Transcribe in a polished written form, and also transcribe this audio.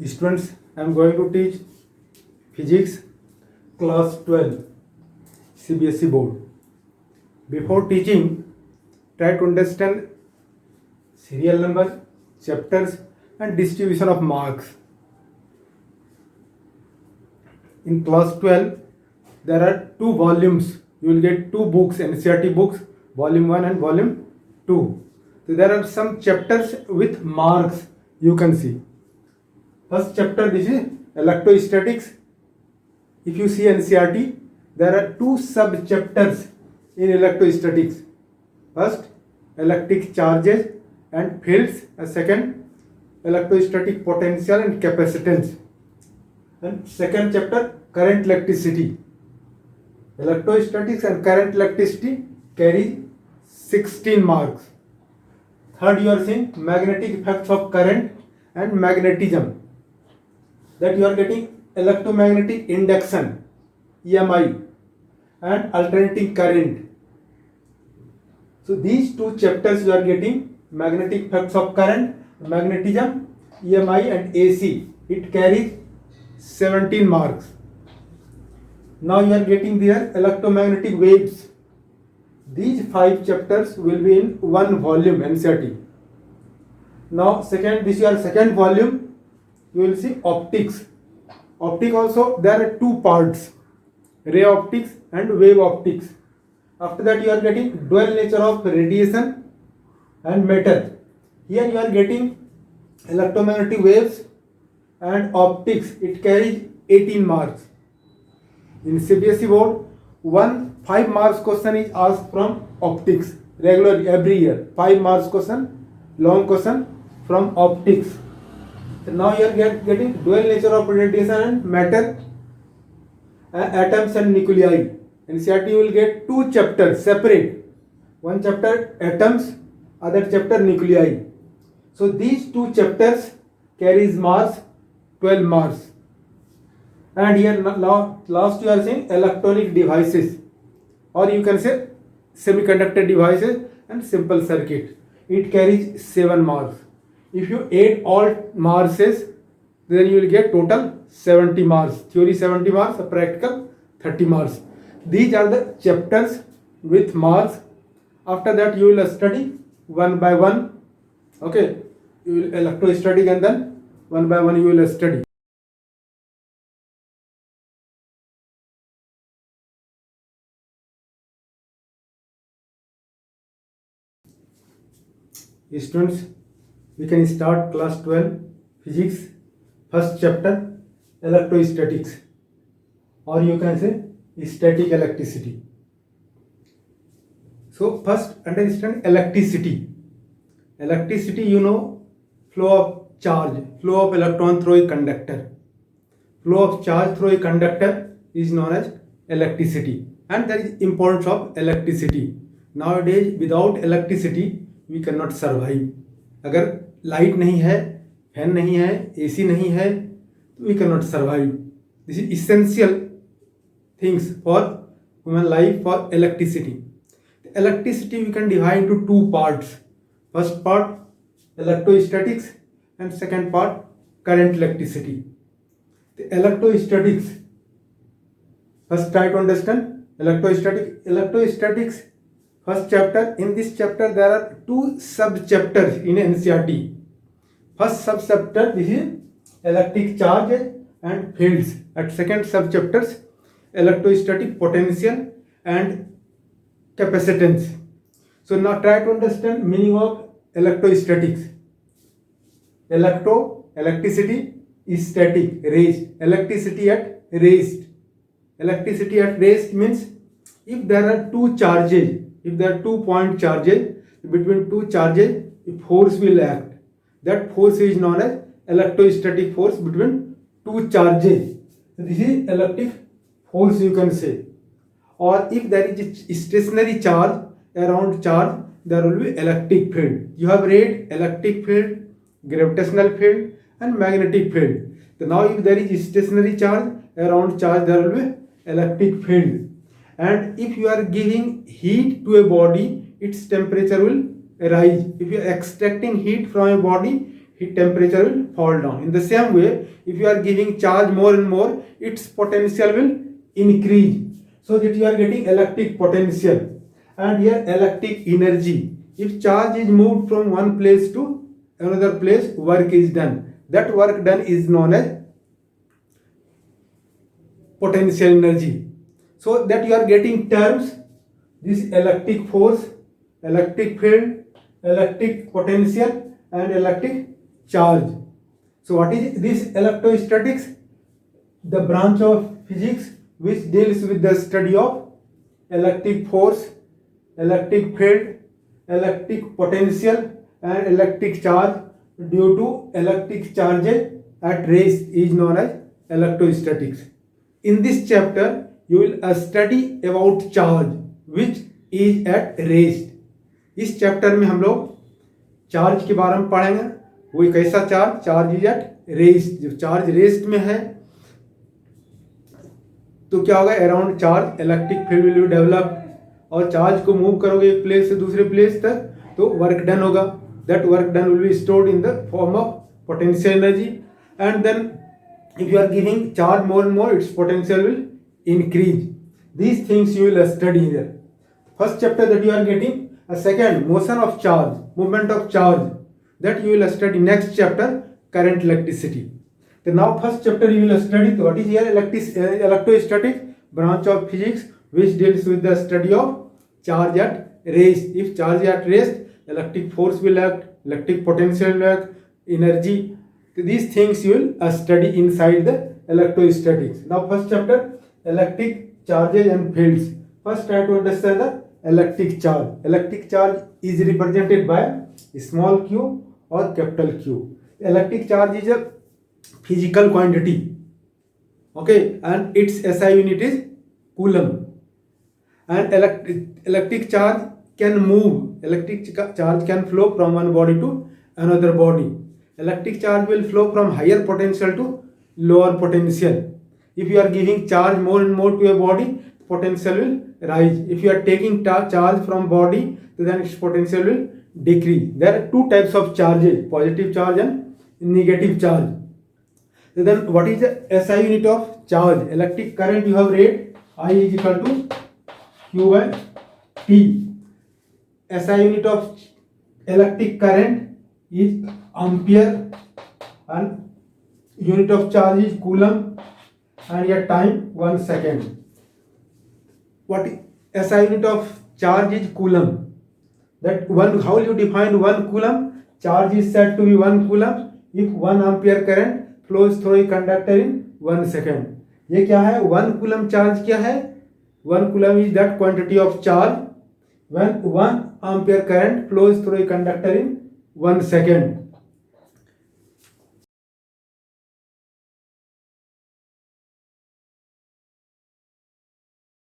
Students, I am going to teach physics class 12 CBSE board. Before teaching, try to understand serial number, chapters and distribution of marks. In class 12, there are two volumes. You will get two books, NCERT books, volume 1 and volume 2. So there are some chapters with marks you can see. First chapter, this is electrostatics. If you see NCERT, there are two sub chapters in electrostatics. First, electric charges and fields, and second, electrostatic potential and capacitance. And second chapter, current electricity. Electrostatics and current electricity carry 16 marks. Third, you are seeing magnetic effects of current and magnetism. That you are getting electromagnetic induction, EMI, and alternating current. So these two chapters you are getting magnetic effects of current, magnetism, EMI and AC. It carries 17 marks. Now you are getting there electromagnetic waves. These 5 chapters will be in one volume NCERT. Now second, this is your second volume. You will see optics. Optics also, there are two parts, ray optics and wave optics. After that you are getting dual nature of radiation and matter. Here you are getting electromagnetic waves and optics. It carries 18 marks. In CBSE board, 5 marks question is asked from optics regularly every year. 5 marks question, long question from optics. So now you are getting dual nature of radiation and matter, atoms and nuclei. In NCERT you will get two chapters separate. One chapter atoms, other chapter nuclei. So these two chapters carries marks, 12 marks. And here last you are saying electronic devices, or you can say semiconductor devices and simple circuit. It carries 7 marks. If you add all marks, then you will get total 70 marks. Theory 70 marks, practical 30 marks. These are the chapters with marks. After that you will study one by one. Okay, you will electrostatic and then one by one you will study. Students, we can start class 12 physics, first chapter electrostatics, or you can say static electricity. So first understand electricity. Electricity, you know, flow of charge, flow of electron through a conductor. Flow of charge through a conductor is known as electricity, and there is importance of electricity. Nowadays without electricity we cannot survive. अगर light नहीं है, fan नहीं है, AC नहीं है, तो we can not survive. This is essential things for human life for electricity. Electricity we can divide into two parts. First part electrostatics and second part current electricity. The electrostatics, first try to understand electrostatics. First chapter. In this chapter there are two sub chapters in NCERT. First sub chapter, this is electric charge and fields. At second sub chapters, electrostatic potential and capacitance. So now try to understand meaning of electrostatics. Electricity is static, rest. Electricity at rest. Electricity at rest means if there are two charges, if there are 2 point charges, between two charges a force will act. That force is known as electrostatic force between two charges. So this is electric force you can say. Or if there is a stationary charge around charge, there will be electric field. You have read electric field, gravitational field and magnetic field. So now if there is a stationary charge around charge, there will be electric field. And if you are giving heat to a body, its temperature will rise. If you are extracting heat from a body, heat temperature will fall down. In the same way, if you are giving charge more and more, its potential will increase. So that you are getting electric potential and here electric energy. If charge is moved from one place to another place, work is done. That work done is known as potential energy. So that you are getting terms, this electric force, electric field, electric potential and electric charge. So what is this electrostatics? The branch of physics which deals with the study of electric force, electric field, electric potential and electric charge due to electric charges at rest is known as electrostatics. In this chapter, you will study about charge which is at rest. इस chapter में हम लोग charge के बारे में पढ़ेंगे. वो एक ऐसा चार्ज इज एट रेस्ट. जब चार्ज रेस्ट में है तो क्या होगा, around charge electric field will be develop. और चार्ज को मूव करोगे एक प्लेस से दूसरे प्लेस तक तो वर्क डन होगा. That work done will be stored in the form of potential energy and then if you are giving charge more and more, its potential will increase. These things you will study here. First chapter that you are getting. A second, motion of charge, movement of charge, that you will study next chapter, current electricity. So now first chapter you will study what is here electrostatic branch of physics which deals with the study of charge at rest. If charge at rest, electric force will act, electric potential will act, energy. These things you will study inside the electrostatics. Now first chapter, electric charges and fields. First try to understand the electric charge. Electric charge is represented by small q or capital Q. Electric charge is a physical quantity, okay, and its SI unit is coulomb. And electric charge can move. Electric charge can flow from one body to another body. Electric charge will flow from higher potential to lower potential. If you are giving charge more and more to a body, potential will rise. If you are taking charge from body, then its potential will decrease. There are two types of charges, positive charge and negative charge. So then what is the SI unit of charge? Electric current you have read, I is equal to Q by T. SI unit of electric current is ampere and unit of charge is coulomb and your time 1 second. What SI unit of charge is coulomb. That one, how will you define 1 coulomb? Charge is said to be 1 coulomb if 1 ampere current flows through a conductor in 1 second. ये क्या है? 1 coulomb charge क्या है? 1 coulomb is that quantity of charge when 1 ampere current flows through a conductor in 1 second.